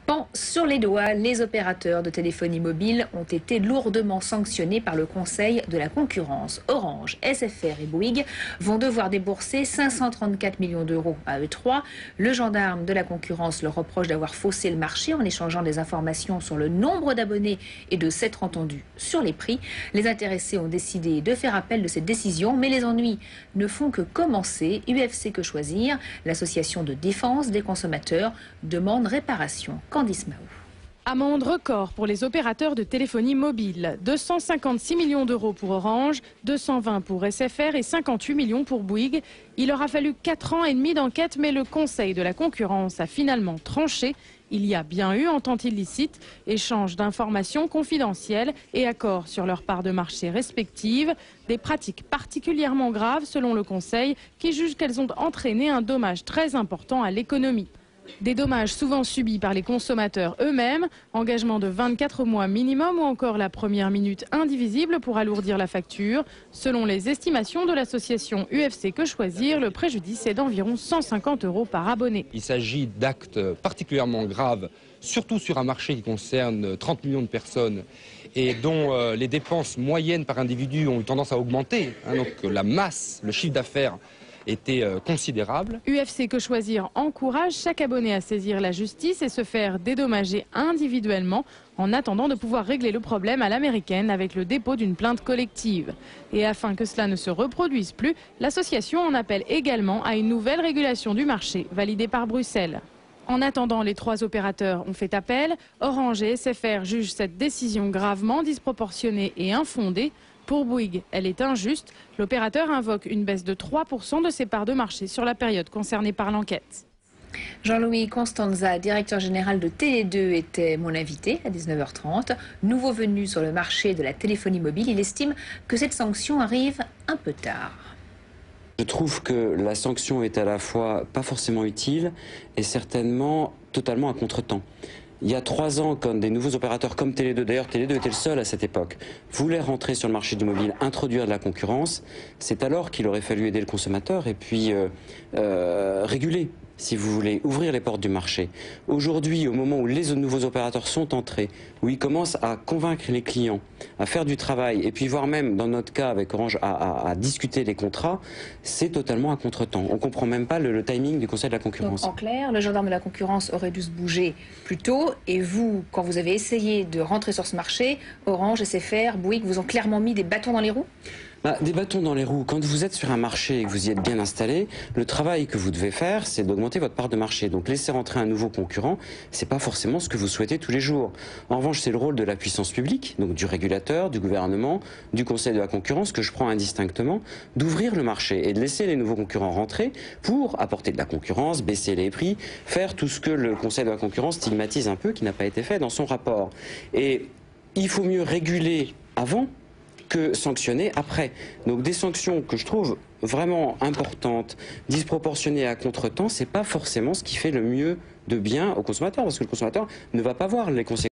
Pan sur les doigts, les opérateurs de téléphonie mobile ont été lourdement sanctionnés par le Conseil de la concurrence. Orange, SFR et Bouygues vont devoir débourser 534 millions d'euros à eux trois. Le gendarme de la concurrence leur reproche d'avoir faussé le marché en échangeant des informations sur le nombre d'abonnés et de s'être entendus sur les prix. Les intéressés ont décidé de faire appel de cette décision, mais les ennuis ne font que commencer. UFC Que Choisir, l'association de défense des consommateurs, demande réparation. Candice Mahou. Amende record pour les opérateurs de téléphonie mobile. 256 millions d'euros pour Orange, 220 pour SFR et 58 millions pour Bouygues. Il leur a fallu 4 ans et demi d'enquête, mais le Conseil de la concurrence a finalement tranché. Il y a bien eu entente illicite, échange d'informations confidentielles et accords sur leur part de marché respective. Des pratiques particulièrement graves selon le Conseil qui juge qu'elles ont entraîné un dommage très important à l'économie. Des dommages souvent subis par les consommateurs eux-mêmes, engagement de 24 mois minimum ou encore la première minute indivisible pour alourdir la facture. Selon les estimations de l'association UFC Que Choisir, le préjudice est d'environ 150 € par abonné. Il s'agit d'actes particulièrement graves, surtout sur un marché qui concerne 30 millions de personnes et dont les dépenses moyennes par individu ont eu tendance à augmenter. Donc la masse, le chiffre d'affaires était considérable. UFC Que Choisir encourage chaque abonné à saisir la justice et se faire dédommager individuellement en attendant de pouvoir régler le problème à l'américaine avec le dépôt d'une plainte collective. Et afin que cela ne se reproduise plus, l'association en appelle également à une nouvelle régulation du marché validée par Bruxelles. En attendant, les 3 opérateurs ont fait appel. Orange et SFR jugent cette décision gravement disproportionnée et infondée. Pour Bouygues, elle est injuste. L'opérateur invoque une baisse de 3% de ses parts de marché sur la période concernée par l'enquête. Jean-Louis Constanza, directeur général de Télé2, était mon invité à 19h30. Nouveau venu sur le marché de la téléphonie mobile, il estime que cette sanction arrive un peu tard. Je trouve que la sanction est à la fois pas forcément utile et certainement totalement à contretemps. Il y a 3 ans, quand des nouveaux opérateurs comme Télé2, d'ailleurs Télé2 était le seul à cette époque, voulaient rentrer sur le marché du mobile, introduire de la concurrence, c'est alors qu'il aurait fallu aider le consommateur et puis réguler, si vous voulez, ouvrir les portes du marché. Aujourd'hui, au moment où les nouveaux opérateurs sont entrés, où ils commencent à convaincre les clients, à faire du travail, et puis voire même, dans notre cas avec Orange, à discuter les contrats, c'est totalement à contretemps. On ne comprend même pas le timing du Conseil de la concurrence. Donc, en clair, le gendarme de la concurrence aurait dû se bouger plus tôt, et vous, quand vous avez essayé de rentrer sur ce marché, Orange, SFR, Bouygues vous ont clairement mis des bâtons dans les roues ? Des bâtons dans les roues. Quand vous êtes sur un marché et que vous y êtes bien installé, le travail que vous devez faire, c'est d'augmenter votre part de marché. Donc laisser rentrer un nouveau concurrent, c'est pas forcément ce que vous souhaitez tous les jours. En revanche, c'est le rôle de la puissance publique, donc du régulateur, du gouvernement, du Conseil de la concurrence, que je prends indistinctement, d'ouvrir le marché et de laisser les nouveaux concurrents rentrer pour apporter de la concurrence, baisser les prix, faire tout ce que le Conseil de la concurrence stigmatise un peu, qui n'a pas été fait dans son rapport. Et il faut mieux réguler avant que sanctionner après. Donc des sanctions que je trouve vraiment importantes, disproportionnées à contretemps, c'est pas forcément ce qui fait le mieux de bien au consommateur, parce que le consommateur ne va pas voir les conséquences.